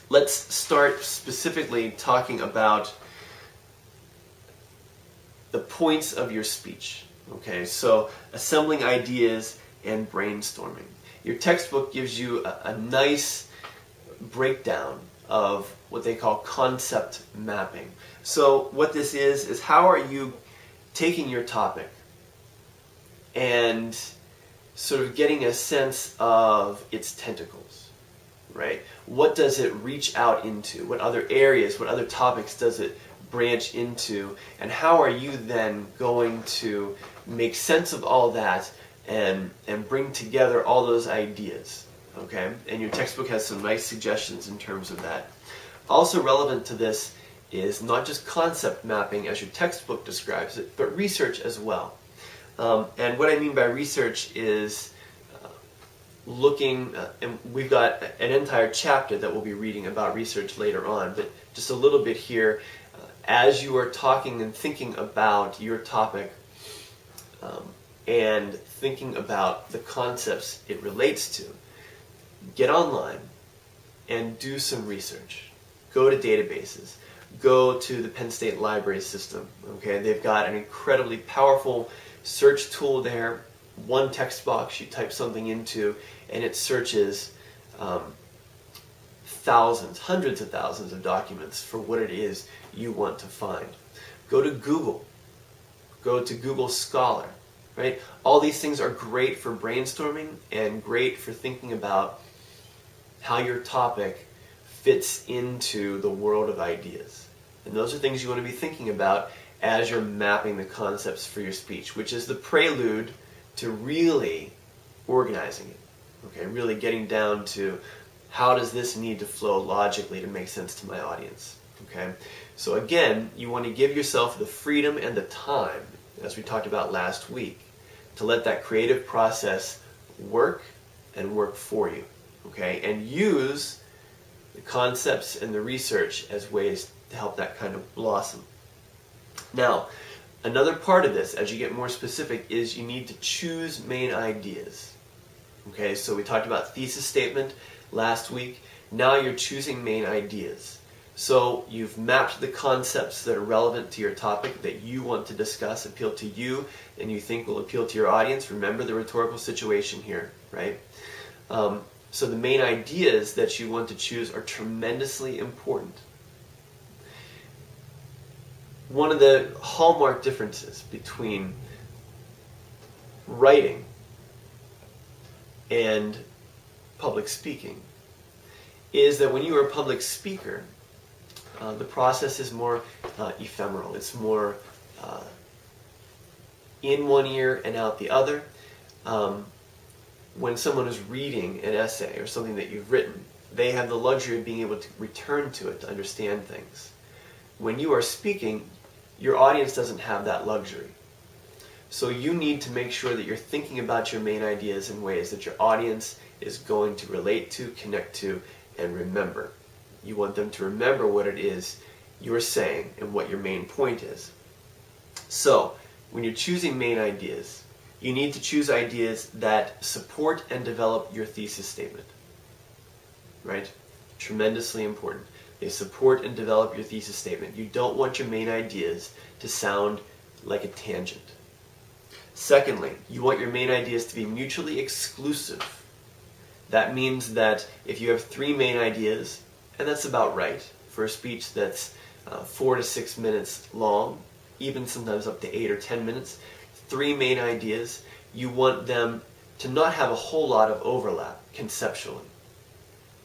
Let's start specifically talking about the points of your speech. Okay, so assembling ideas and brainstorming. Your textbook gives you a nice breakdown of what they call concept mapping. So what this is how are you taking your topic and sort of getting a sense of its tentacles, right? What does it reach out into? What other areas, what other topics does it branch into? And how are you then going to make sense of all that and bring together all those ideas? Okay? And your textbook has some nice suggestions in terms of that. Also relevant to this is not just concept mapping as your textbook describes it, but research as well. And what I mean by research is looking, and we've got an entire chapter that we'll be reading about research later on, but just a little bit here, as you are talking and thinking about your topic and thinking about the concepts it relates to, get online and do some research. Go to databases. Go to the Penn State Library System. Okay, they've got an incredibly powerful search tool there. One text box you type something into and it searches thousands, hundreds of thousands of documents for what it is you want to find. Go to Google. Go to Google Scholar. Right? All these things are great for brainstorming and great for thinking about how your topic fits into the world of ideas. And those are things you want to be thinking about as you're mapping the concepts for your speech, which is the prelude to really organizing it. Okay, really getting down to how does this need to flow logically to make sense to my audience. Okay, so again, you want to give yourself the freedom and the time, as we talked about last week, to let that creative process work and work for you. Okay, and use the concepts and the research as ways to help that kind of blossom. Now, another part of this, as you get more specific, is you need to choose main ideas. Okay, so we talked about thesis statement last week. Now you're choosing main ideas. So you've mapped the concepts that are relevant to your topic that you want to discuss, appeal to you, and you think will appeal to your audience. Remember the rhetorical situation here, right? So the main ideas that you want to choose are tremendously important. One of the hallmark differences between writing and public speaking is that when you are a public speaker, the process is more ephemeral. It's more in one ear and out the other. When someone is reading an essay or something that you've written, they have the luxury of being able to return to it to understand things. When you are speaking, your audience doesn't have that luxury. So you need to make sure that you're thinking about your main ideas in ways that your audience is going to relate to, connect to, and remember. You want them to remember what it is you're saying and what your main point is. So, when you're choosing main ideas, you need to choose ideas that support and develop your thesis statement. Right? Tremendously important. They support and develop your thesis statement. You don't want your main ideas to sound like a tangent. Secondly, you want your main ideas to be mutually exclusive. That means that if you have 3 main ideas, and that's about right for a speech that's 4 to 6 minutes long, even sometimes up to 8 or 10 minutes, 3 main ideas, you want them to not have a whole lot of overlap conceptually.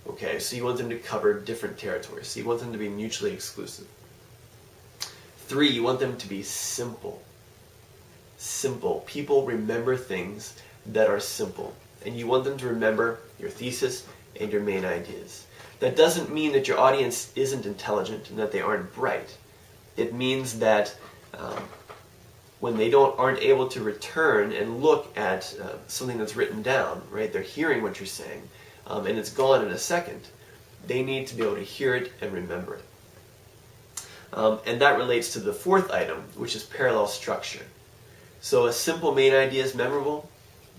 Okay, so you want them to cover different territories. So you want them to be mutually exclusive. 3, you want them to be simple. Simple. People remember things that are simple. And you want them to remember your thesis and your main ideas. That doesn't mean that your audience isn't intelligent and that they aren't bright. It means that when they aren't able to return and look at something that's written down, right? They're hearing what you're saying, and it's gone in a second. They need to be able to hear it and remember it. And that relates to the 4th item, which is parallel structure. So a simple main idea is memorable,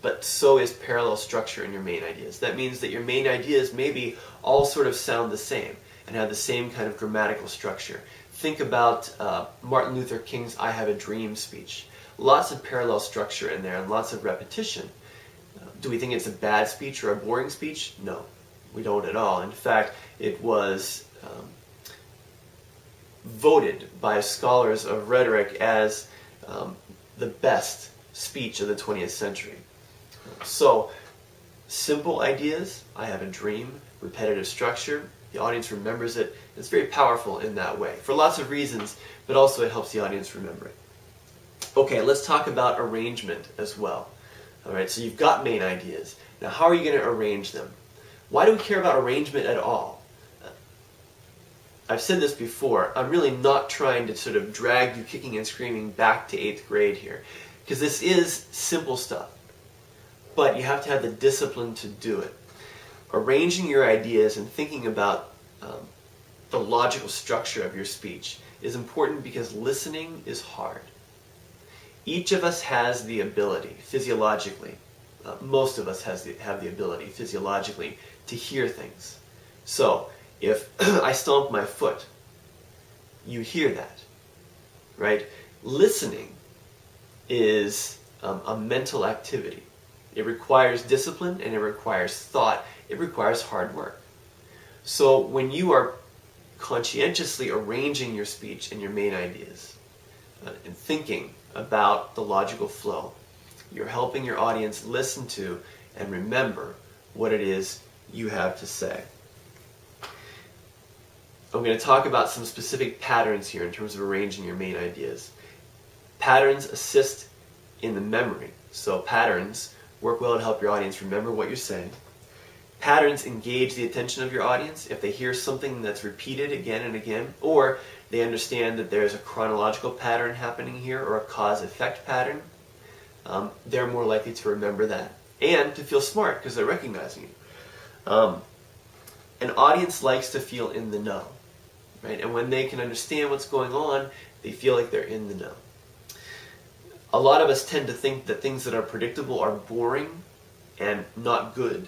but so is parallel structure in your main ideas. That means that your main ideas maybe all sort of sound the same and have the same kind of grammatical structure. Think about Martin Luther King's I Have a Dream speech. Lots of parallel structure in there and lots of repetition. Do we think it's a bad speech or a boring speech? No, we don't at all. In fact, it was voted by scholars of rhetoric as the best speech of the 20th century. So, simple ideas, I have a dream, repetitive structure, the audience remembers it. It's very powerful in that way, for lots of reasons, but also it helps the audience remember it. Okay, let's talk about arrangement as well. Alright, so you've got main ideas. Now, how are you going to arrange them? Why do we care about arrangement at all? I've said this before, I'm really not trying to sort of drag you kicking and screaming back to 8th grade here, because this is simple stuff, but you have to have the discipline to do it. Arranging your ideas and thinking about the logical structure of your speech is important because listening is hard. Each of us has the ability, physiologically, most of us have the ability, physiologically, to hear things. So, if I stomp my foot, you hear that, right? Listening is a mental activity. It requires discipline and it requires thought. It requires hard work. So when you are conscientiously arranging your speech and your main ideas and thinking about the logical flow, you're helping your audience listen to and remember what it is you have to say. I'm going to talk about some specific patterns here in terms of arranging your main ideas. Patterns assist in the memory. So patterns work well to help your audience remember what you're saying. Patterns engage the attention of your audience. If they hear something that's repeated again and again, or they understand that there's a chronological pattern happening here or a cause-effect pattern, they're more likely to remember that and to feel smart because they're recognizing it. An audience likes to feel in the know, right? And when they can understand what's going on, they feel like they're in the know. A lot of us tend to think that things that are predictable are boring and not good,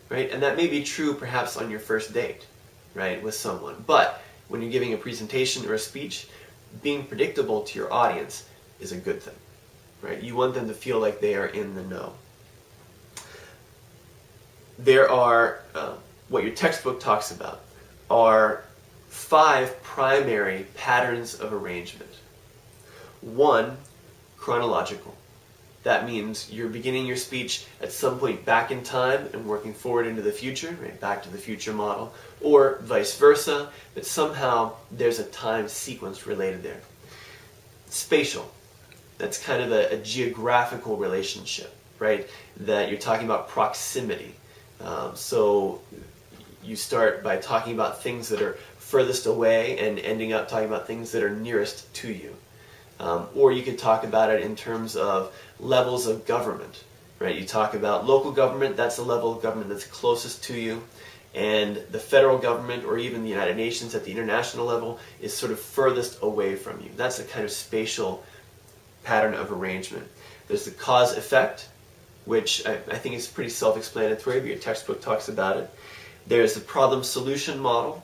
right? And that may be true perhaps on your first date, right, with someone. But when you're giving a presentation or a speech, being predictable to your audience is a good thing, right? You want them to feel like they are in the know. There are, what your textbook talks about, are 5 primary patterns of arrangement. 1, chronological. That means you're beginning your speech at some point back in time and working forward into the future, right? Back to the future model, or vice versa, but somehow there's a time sequence related there. Spatial. That's kind of a geographical relationship, right? That you're talking about proximity. So you start by talking about things that are furthest away and ending up talking about things that are nearest to you. Or you could talk about it in terms of levels of government, right? You talk about local government, that's the level of government that's closest to you, and the federal government or even the United Nations at the international level is sort of furthest away from you. That's a kind of spatial pattern of arrangement. There's the cause-effect, which I think is pretty self-explanatory, but your textbook talks about it. There's the problem-solution model,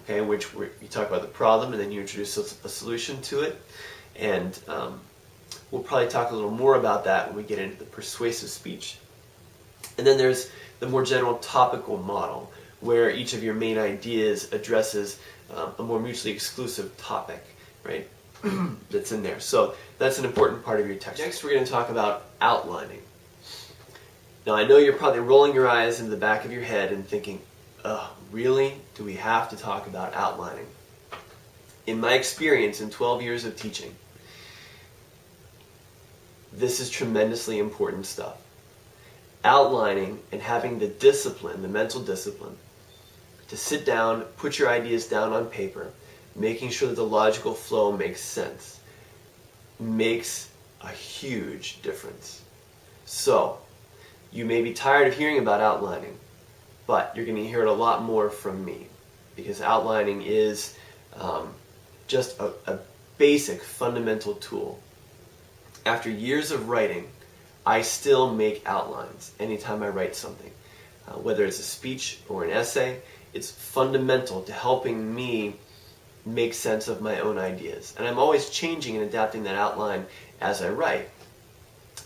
okay, which you talk about the problem and then you introduce a solution to it. And we'll probably talk a little more about that when we get into the persuasive speech. And then there's the more general topical model, where each of your main ideas addresses a more mutually exclusive topic, right, that's in there. So that's an important part of your text. Next, we're going to talk about outlining. Now, I know you're probably rolling your eyes into the back of your head and thinking, oh, really? Do we have to talk about outlining? In my experience in 12 years of teaching, this is tremendously important stuff. Outlining and having the discipline, the mental discipline, to sit down, put your ideas down on paper, making sure that the logical flow makes sense, makes a huge difference. So, you may be tired of hearing about outlining, but you're going to hear it a lot more from me, because outlining is just a basic, fundamental tool. After years of writing, I still make outlines anytime I write something. Whether it's a speech or an essay, it's fundamental to helping me make sense of my own ideas. And I'm always changing and adapting that outline as I write.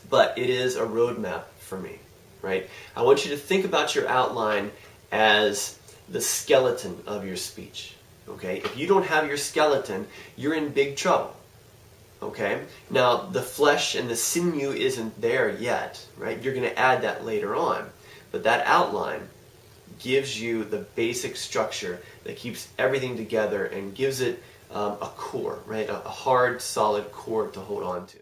But it is a roadmap for me, right? I want you to think about your outline as the skeleton of your speech, okay? If you don't have your skeleton, you're in big trouble, okay? Now, the flesh and the sinew isn't there yet, right? You're going to add that later on. But that outline gives you the basic structure that keeps everything together and gives it a core, right? A hard, solid core to hold on to.